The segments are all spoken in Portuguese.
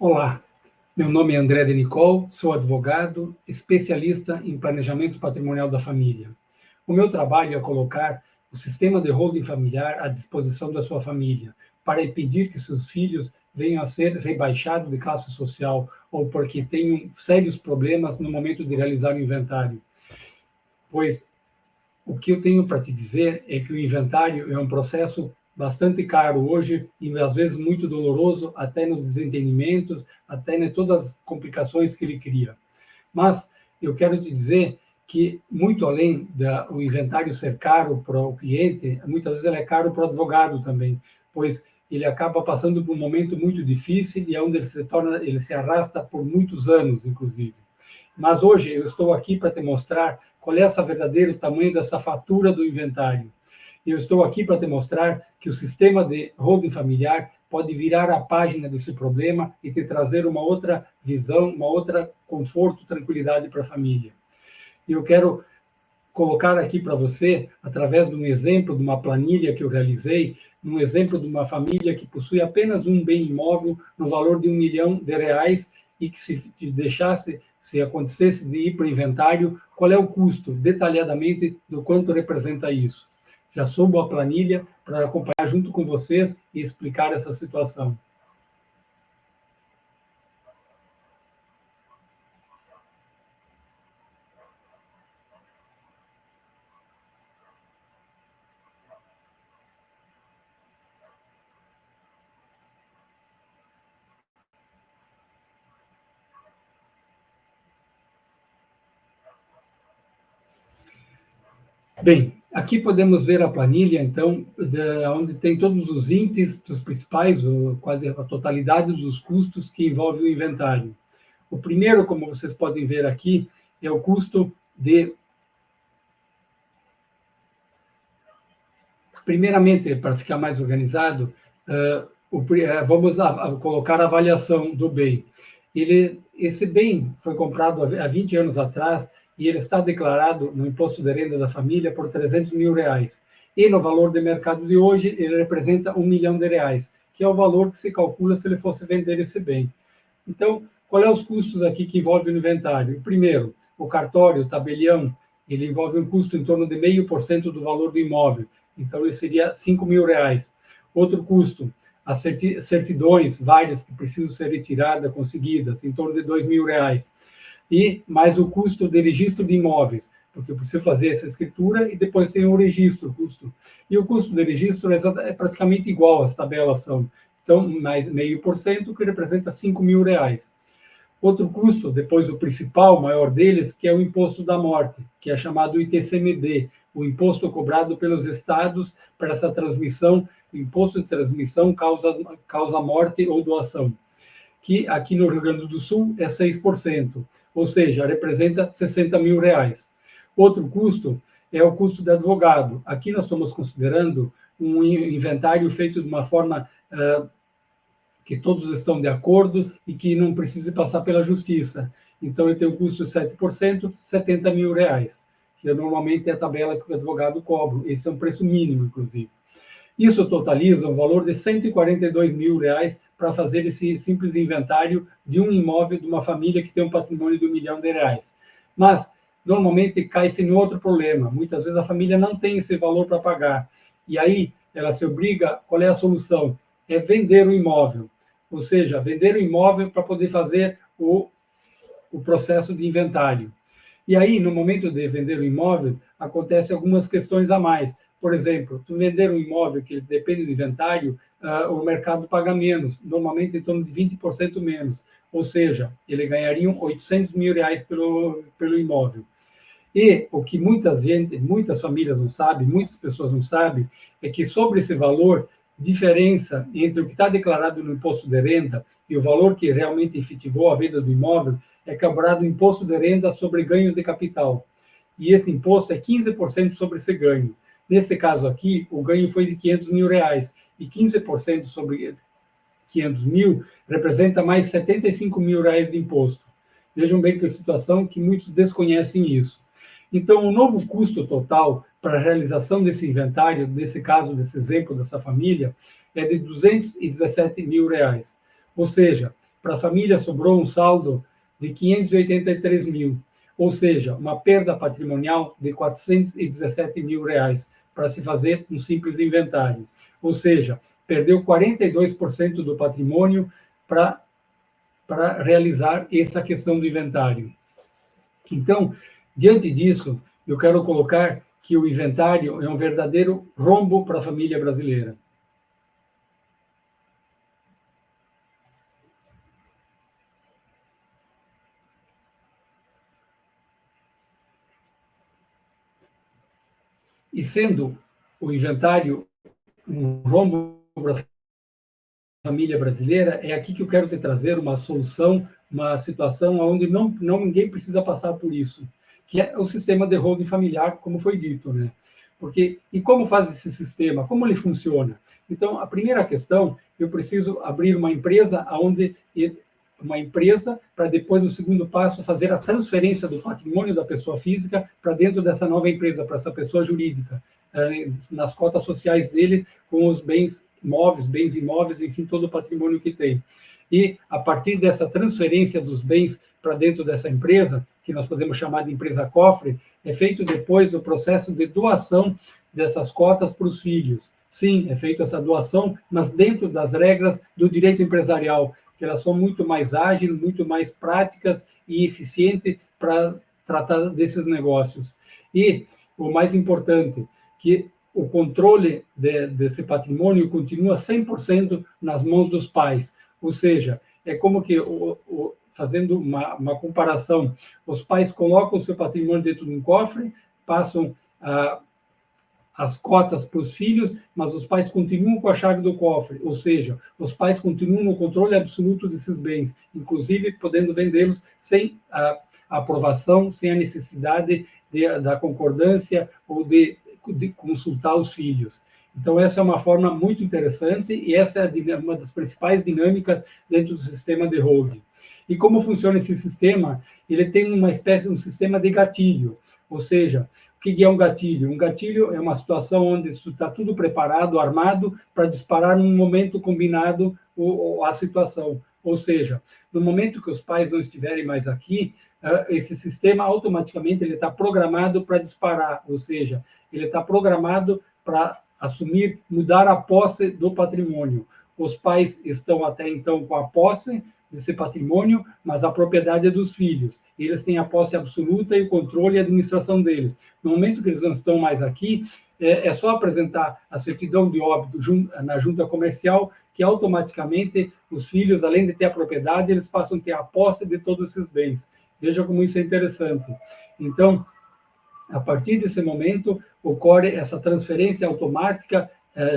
Olá, meu nome é André de Nicol, sou advogado, especialista em planejamento patrimonial da família. O meu trabalho é colocar o sistema de holding familiar à disposição da sua família, para impedir que seus filhos venham a ser rebaixados de classe social ou porque tenham sérios problemas no momento de realizar o inventário. Pois o que eu tenho para te dizer é que o inventário é um processo bastante caro hoje e às vezes muito doloroso, até nos desentendimentos, até em todas as complicações que ele cria. Mas eu quero te dizer que, muito além do inventário ser caro para o cliente, muitas vezes ele é caro para o advogado também, pois ele acaba passando por um momento muito difícil e é onde ele se arrasta por muitos anos, inclusive. Mas hoje eu estou aqui para te mostrar qual é o verdadeiro tamanho dessa fatura do inventário. Eu estou aqui para te mostrar que o sistema de holding familiar pode virar a página desse problema e te trazer uma outra visão, uma outra conforto, tranquilidade para a família. E eu quero colocar aqui para você, através de um exemplo, de uma planilha que eu realizei, um exemplo de uma família que possui apenas um bem imóvel no valor de R$ 1 milhão e que se te deixasse, se acontecesse de ir para o inventário, qual é o custo, detalhadamente, do quanto representa isso. Já subo a planilha para acompanhar junto com vocês e explicar essa situação. Bem, aqui podemos ver a planilha, então, onde tem todos os índices dos principais, quase a totalidade dos custos que envolve o inventário. O primeiro, como vocês podem ver aqui, é o custo de... Primeiramente, para ficar mais organizado, vamos colocar a avaliação do bem. Esse bem foi comprado há 20 anos atrás e ele está declarado no imposto de renda da família por R$300 mil. E no valor de mercado de hoje, ele representa R$1 milhão, que é o valor que se calcula se ele fosse vender esse bem. Então, qual é os custos aqui que envolve o inventário? Primeiro, o cartório, o tabelião, ele envolve um custo em torno de 0,5% do valor do imóvel. Então, ele seria R$5 mil. Outro custo, as certidões várias que precisam ser retiradas, conseguidas, em torno de R$2 mil. E mais o custo de registro de imóveis, porque eu preciso fazer essa escritura e depois tem o registro, o custo. E o custo de registro é praticamente igual, as tabelas são. Então, mais 0,5%, que representa R$5 mil. Outro custo, depois o principal, maior deles, que é o imposto da morte, que é chamado ITCMD, o imposto cobrado pelos estados para essa transmissão, imposto de transmissão causa morte ou doação, que aqui no Rio Grande do Sul é 6%, ou seja, representa R$60 mil. Outro custo é o custo de advogado. Aqui nós estamos considerando um inventário feito de uma forma que todos estão de acordo e que não precise passar pela justiça. Então, ele tem um custo de 7%, R$70 mil, que normalmente é a tabela que o advogado cobra. Esse é um preço mínimo, inclusive. Isso totaliza um valor de R$142 mil para fazer esse simples inventário de um imóvel de uma família que tem um patrimônio de R$1 milhão. Mas, normalmente, cai-se em outro problema. Muitas vezes a família não tem esse valor para pagar. E aí, ela se obriga, qual é a solução? É vender o imóvel. Ou seja, vender o imóvel para poder fazer o processo de inventário. E aí, no momento de vender o imóvel, acontecem algumas questões a mais. Por exemplo, tu vender um imóvel que depende do inventário, o mercado paga menos, normalmente em torno de 20% menos. Ou seja, ele ganharia R$800 mil pelo imóvel. E o que muitas famílias não sabem, muitas pessoas não sabem, é que sobre esse valor, diferença entre o que está declarado no imposto de renda e o valor que realmente efetivou a venda do imóvel é cobrado o imposto de renda sobre ganhos de capital. E esse imposto é 15% sobre esse ganho. Nesse caso aqui, o ganho foi de R$500 mil, e 15% sobre 500 mil representa mais R$75 mil de imposto. Vejam bem que é a situação que muitos desconhecem isso. Então, o novo custo total para a realização desse inventário, nesse caso, desse exemplo dessa família, é de R$217 mil. Ou seja, para a família sobrou um saldo de 583 mil, ou seja, uma perda patrimonial de 417 mil reais para se fazer um simples inventário. Ou seja, perdeu 42% do patrimônio para realizar essa questão do inventário. Então, diante disso, eu quero colocar que o inventário é um verdadeiro rombo para a família brasileira. E sendo o inventário um rombo para a família brasileira, é aqui que eu quero te trazer uma solução, uma situação onde ninguém precisa passar por isso, que é o sistema de holding familiar, como foi dito, né? Porque, e como faz esse sistema? Como ele funciona? Então, a primeira questão, eu preciso abrir uma empresa para depois, no segundo passo, fazer a transferência do patrimônio da pessoa física para dentro dessa nova empresa, para essa pessoa jurídica, nas cotas sociais dele, com os bens imóveis, enfim, todo o patrimônio que tem. E, a partir dessa transferência dos bens para dentro dessa empresa, que nós podemos chamar de empresa cofre, é feito depois o processo de doação dessas cotas para os filhos. Sim, é feita essa doação, mas dentro das regras do direito empresarial, que elas são muito mais ágeis, muito mais práticas e eficientes para tratar desses negócios. E, o mais importante, que o controle desse patrimônio continua 100% nas mãos dos pais. Ou seja, é como que, fazendo uma comparação, os pais colocam o seu patrimônio dentro de um cofre, passam as cotas para os filhos, mas os pais continuam com a chave do cofre, ou seja, os pais continuam no controle absoluto desses bens, inclusive podendo vendê-los sem a aprovação, sem a necessidade da concordância ou de consultar os filhos. Então, essa é uma forma muito interessante e essa é uma das principais dinâmicas dentro do sistema de holding. E como funciona esse sistema? Ele tem uma espécie de um sistema de gatilho, ou seja, o que é um gatilho? Um gatilho é uma situação onde está tudo preparado, armado, para disparar num momento combinado a situação. Ou seja, no momento que os pais não estiverem mais aqui, esse sistema automaticamente ele está programado para disparar, ou seja, ele está programado para assumir, mudar a posse do patrimônio. Os pais estão até então com a posse desse patrimônio, mas a propriedade é dos filhos. Eles têm a posse absoluta e o controle e a administração deles. No momento que eles não estão mais aqui, é só apresentar a certidão de óbito na junta comercial, que automaticamente os filhos, além de ter a propriedade, eles passam a ter a posse de todos esses bens. Veja como isso é interessante. Então, a partir desse momento, ocorre essa transferência automática,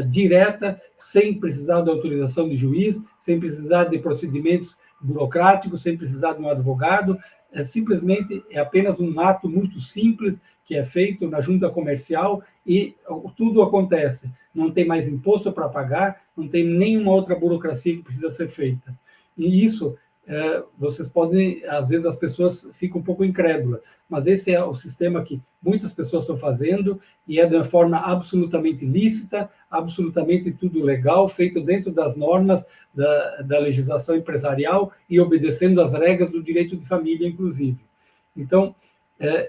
direta, sem precisar da autorização de juiz, sem precisar de procedimentos burocráticos, sem precisar de um advogado, simplesmente é apenas um ato muito simples que é feito na junta comercial e tudo acontece. Não tem mais imposto para pagar, não tem nenhuma outra burocracia que precisa ser feita. E isso, vocês podem, às vezes as pessoas ficam um pouco incrédulas, mas esse é o sistema que muitas pessoas estão fazendo e é de uma forma absolutamente lícita, absolutamente tudo legal, feito dentro das normas da legislação empresarial e obedecendo às regras do direito de família, inclusive. Então,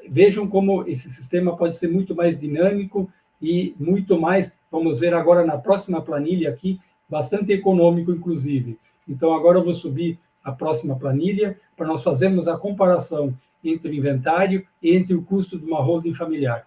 vejam como esse sistema pode ser muito mais dinâmico e muito mais, vamos ver agora na próxima planilha aqui, bastante econômico, inclusive. Então, agora eu vou subir a próxima planilha para nós fazermos a comparação entre o inventário e entre o custo de uma holding familiar.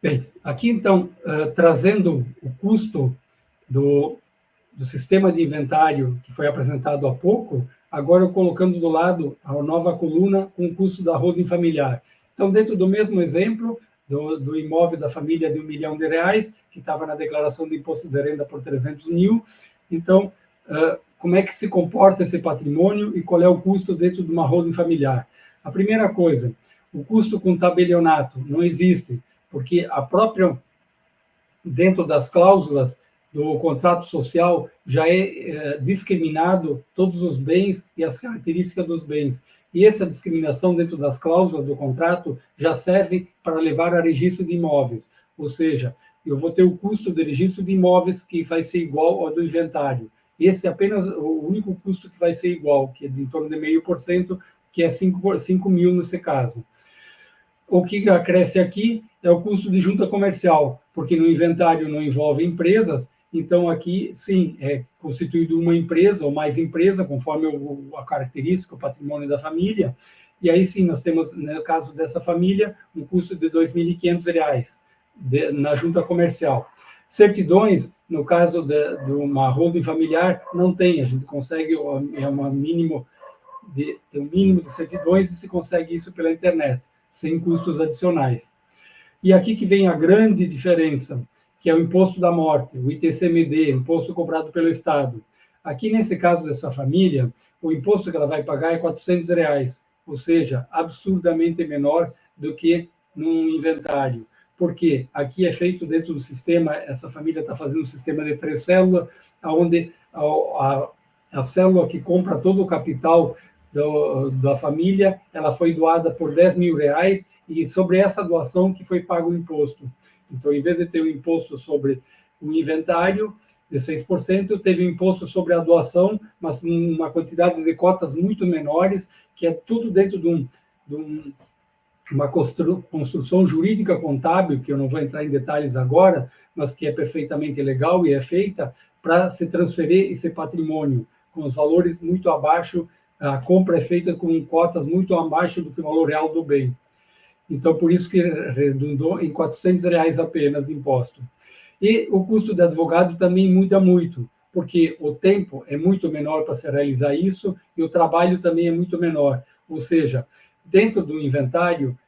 Bem, aqui então, trazendo o custo do sistema de inventário que foi apresentado há pouco, agora eu colocando do lado a nova coluna com o custo da holding familiar. Então, dentro do mesmo exemplo, do imóvel da família de R$1 milhão, que estava na declaração de imposto de renda por 300 mil, então, como é que se comporta esse patrimônio e qual é o custo dentro de uma holding familiar. A primeira coisa, o custo com tabelionato não existe, porque a própria, dentro das cláusulas do contrato social, já é discriminado todos os bens e as características dos bens. E essa discriminação dentro das cláusulas do contrato já serve para levar a registro de imóveis. Ou seja, eu vou ter o custo de registro de imóveis que vai ser igual ao do inventário. Esse é apenas o único custo que vai ser igual, que é de em torno de 0,5%, que é 5 mil nesse caso. O que acresce aqui é o custo de junta comercial, porque no inventário não envolve empresas, então aqui, sim, é constituído uma empresa ou mais empresa, conforme a característica, o patrimônio da família, e aí sim, nós temos, no caso dessa família, um custo de R$ 2.500 na junta comercial. Certidões, no caso de uma holding familiar, não tem, a gente consegue tem um mínimo de certidões e se consegue isso pela internet, sem custos adicionais. E aqui que vem a grande diferença, que é o imposto da morte, o ITCMD, imposto cobrado pelo Estado. Aqui, nesse caso dessa família, o imposto que ela vai pagar é R$ 400, ou seja, absurdamente menor do que num inventário. Porque aqui é feito dentro do sistema, essa família está fazendo um sistema de 3 células, onde a célula que compra todo o capital da família, ela foi doada por R$ 10.000, e sobre essa doação que foi pago o imposto. Então, em vez de ter o imposto sobre o inventário de 6%, teve o imposto sobre a doação, mas uma quantidade de cotas muito menores, que é tudo dentro de uma construção jurídica contábil, que eu não vou entrar em detalhes agora, mas que é perfeitamente legal e é feita para se transferir esse patrimônio, com os valores muito abaixo, a compra é feita com cotas muito abaixo do que o valor real do bem. Então, por isso que redundou em R$ 400 apenas de imposto. E o custo de advogado também muda muito, porque o tempo é muito menor para se realizar isso e o trabalho também é muito menor. Ou seja, dentro do inventário,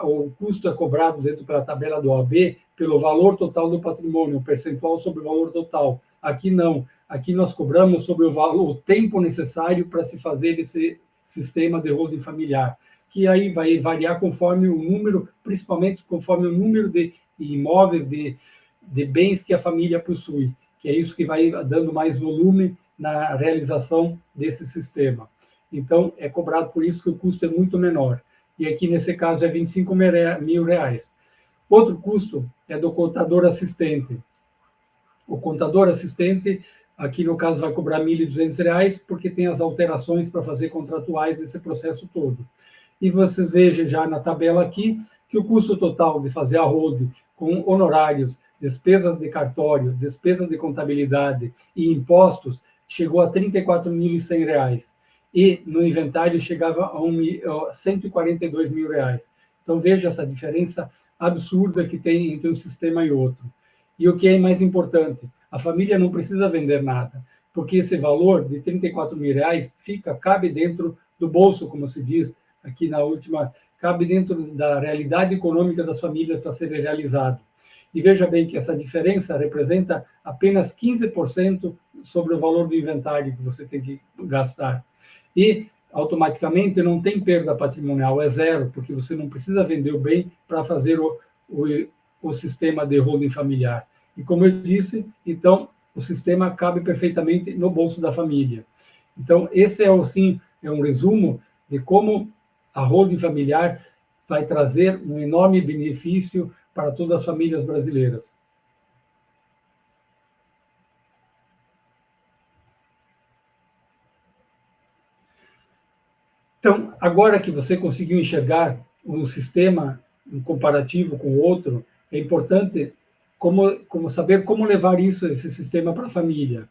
o custo é cobrado dentro da tabela do OAB pelo valor total do patrimônio, o percentual sobre o valor total. Aqui não. Aqui nós cobramos sobre o tempo necessário para se fazer esse sistema de holding familiar, que aí vai variar conforme o número, principalmente conforme o número de imóveis, de bens que a família possui, que é isso que vai dando mais volume na realização desse sistema. Então, é cobrado por isso que o custo é muito menor. E aqui, nesse caso, é R$ 25.000. Outro custo é do contador assistente. O contador assistente, aqui no caso, vai cobrar R$ 1.200, porque tem as alterações para fazer contratuais desse processo todo. E vocês vejam já na tabela aqui que o custo total de fazer a holding com honorários, despesas de cartório, despesas de contabilidade e impostos chegou a R$ 34.100. E no inventário chegava a R$ 142.000. Então veja essa diferença absurda que tem entre um sistema e outro. E o que é mais importante, a família não precisa vender nada, porque esse valor de R$ 34.000 cabe dentro do bolso, como se diz, aqui na última, cabe dentro da realidade econômica das famílias para ser realizado. E veja bem que essa diferença representa apenas 15% sobre o valor do inventário que você tem que gastar. E, automaticamente, não tem perda patrimonial, é zero, porque você não precisa vender o bem para fazer o sistema de holding familiar. E, como eu disse, então, o sistema cabe perfeitamente no bolso da família. Então, esse é, assim, é um resumo de como a holding familiar vai trazer um enorme benefício para todas as famílias brasileiras. Então, agora que você conseguiu enxergar um sistema um comparativo com o outro, é importante como saber como levar esse sistema para a família.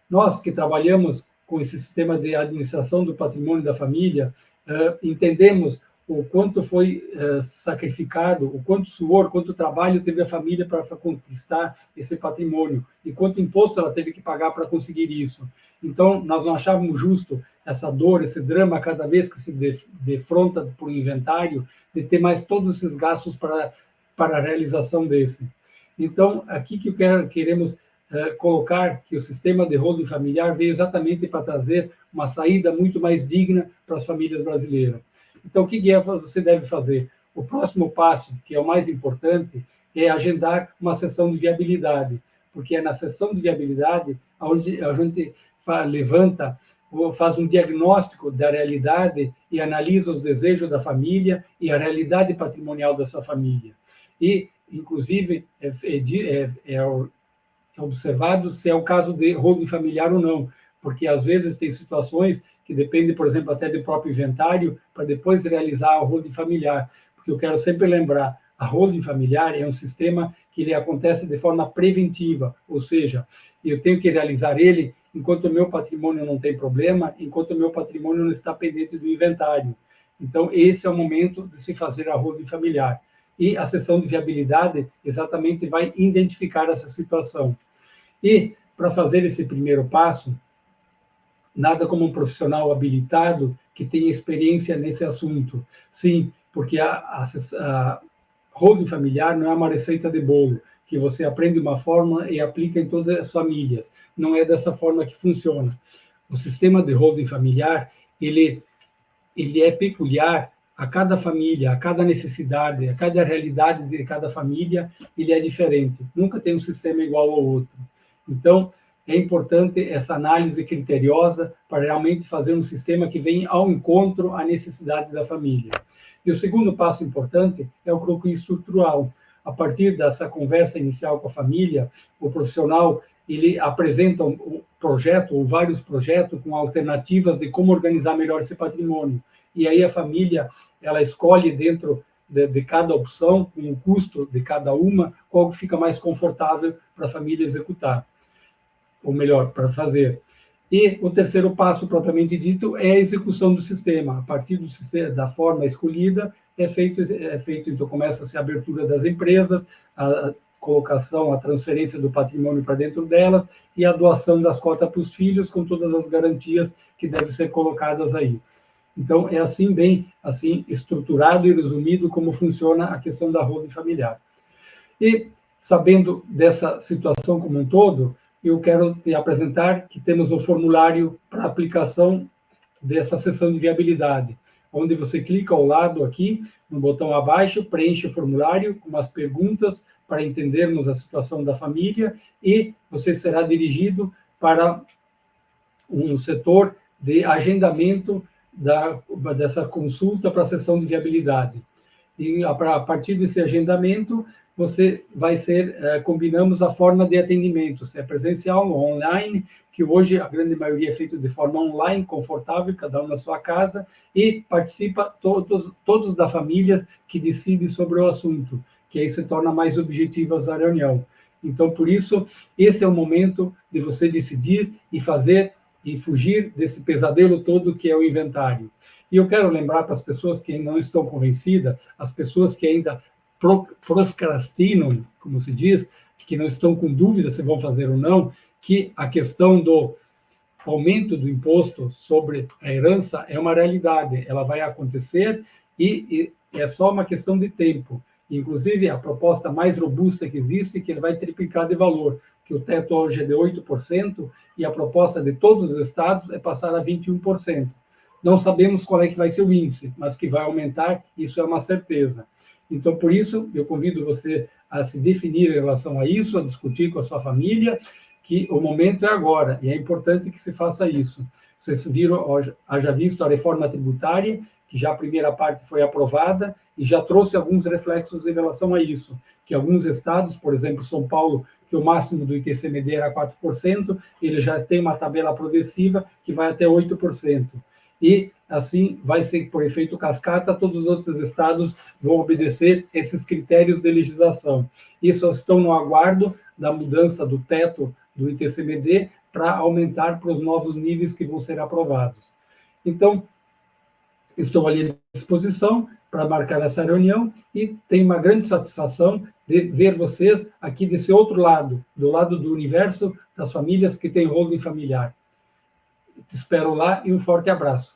Nós que trabalhamos com esse sistema de administração do patrimônio da família, entendemos o quanto foi sacrificado, o quanto suor, quanto trabalho teve a família para conquistar esse patrimônio e quanto imposto ela teve que pagar para conseguir isso. Então, nós não achávamos justo essa dor, esse drama, cada vez que se defronta por um inventário, de ter mais todos esses gastos para a realização desse. Então, aqui que queremos colocar que o sistema de holding familiar veio exatamente para trazer uma saída muito mais digna para as famílias brasileiras. Então, o que você deve fazer? O próximo passo, que é o mais importante, é agendar uma sessão de viabilidade, porque é na sessão de viabilidade onde a gente levanta, faz um diagnóstico da realidade e analisa os desejos da família e a realidade patrimonial da sua família. E, inclusive, é observado se é o caso de holding familiar ou não, porque às vezes tem situações que dependem, por exemplo, até do próprio inventário, para depois realizar a holding familiar. Porque eu quero sempre lembrar, a holding familiar é um sistema que ele acontece de forma preventiva, ou seja, eu tenho que realizar ele enquanto o meu patrimônio não tem problema, enquanto o meu patrimônio não está pendente do inventário. Então, esse é o momento de se fazer a holding familiar. E a sessão de viabilidade exatamente vai identificar essa situação. E, para fazer esse primeiro passo, nada como um profissional habilitado que tenha experiência nesse assunto. Sim, porque a holding familiar não é uma receita de bolo, que você aprende uma forma e aplica em todas as famílias. Não é dessa forma que funciona. O sistema de holding familiar, ele é peculiar a cada família, a cada necessidade, a cada realidade de cada família, ele é diferente. Nunca tem um sistema igual ao outro. Então, é importante essa análise criteriosa para realmente fazer um sistema que venha ao encontro à necessidade da família. E o segundo passo importante é o croquis estrutural. A partir dessa conversa inicial com a família, o profissional ele apresenta um projeto ou vários projetos com alternativas de como organizar melhor esse patrimônio. E aí a família ela escolhe dentro de cada opção, com o custo de cada uma, qual que fica mais confortável para a família executar, ou melhor, para fazer. E o terceiro passo, propriamente dito, é a execução do sistema. A partir do sistema, da forma escolhida, é feito, então começa-se a abertura das empresas, a colocação, a transferência do patrimônio para dentro delas e a doação das cotas para os filhos, com todas as garantias que devem ser colocadas aí. Então, é assim, bem assim, estruturado e resumido como funciona a questão da holding familiar. E, sabendo dessa situação como um todo, eu quero te apresentar que temos o formulário para aplicação dessa sessão de viabilidade, onde você clica ao lado aqui, no botão abaixo, preenche o formulário com as perguntas para entendermos a situação da família e você será dirigido para um setor de agendamento dessa consulta para a sessão de viabilidade. E a partir desse agendamento, você vai combinamos a forma de atendimento, se é presencial ou online, que hoje a grande maioria é feito de forma online, confortável, cada um na sua casa, e participa todos da família que decidem sobre o assunto, que aí se torna mais objetiva a reunião. Então, por isso, esse é o momento de você decidir e fazer e fugir desse pesadelo todo que é o inventário. E eu quero lembrar para as pessoas que não estão convencidas, as pessoas que ainda procrastinam, como se diz, que não estão com dúvida se vão fazer ou não, que a questão do aumento do imposto sobre a herança é uma realidade, ela vai acontecer e é só uma questão de tempo. Inclusive, a proposta mais robusta que existe é que ele vai triplicar de valor, que o teto hoje é de 8%, e a proposta de todos os estados é passar a 21%. Não sabemos qual é que vai ser o índice, mas que vai aumentar, isso é uma certeza. Então, por isso, eu convido você a se definir em relação a isso, a discutir com a sua família, que o momento é agora, e é importante que se faça isso. Vocês viram, haja visto a reforma tributária, que já a primeira parte foi aprovada, e já trouxe alguns reflexos em relação a isso, que alguns estados, por exemplo, São Paulo, que o máximo do ITCMD era 4%, ele já tem uma tabela progressiva que vai até 8%. E, assim, vai ser, por efeito cascata, todos os outros estados vão obedecer esses critérios de legislação. E só estão no aguardo da mudança do teto do ITCMD para aumentar para os novos níveis que vão ser aprovados. Então, estou ali à disposição para marcar essa reunião e tenho uma grande satisfação de ver vocês aqui desse outro lado, do lado do universo das famílias que têm holding familiar. Te espero lá e um forte abraço.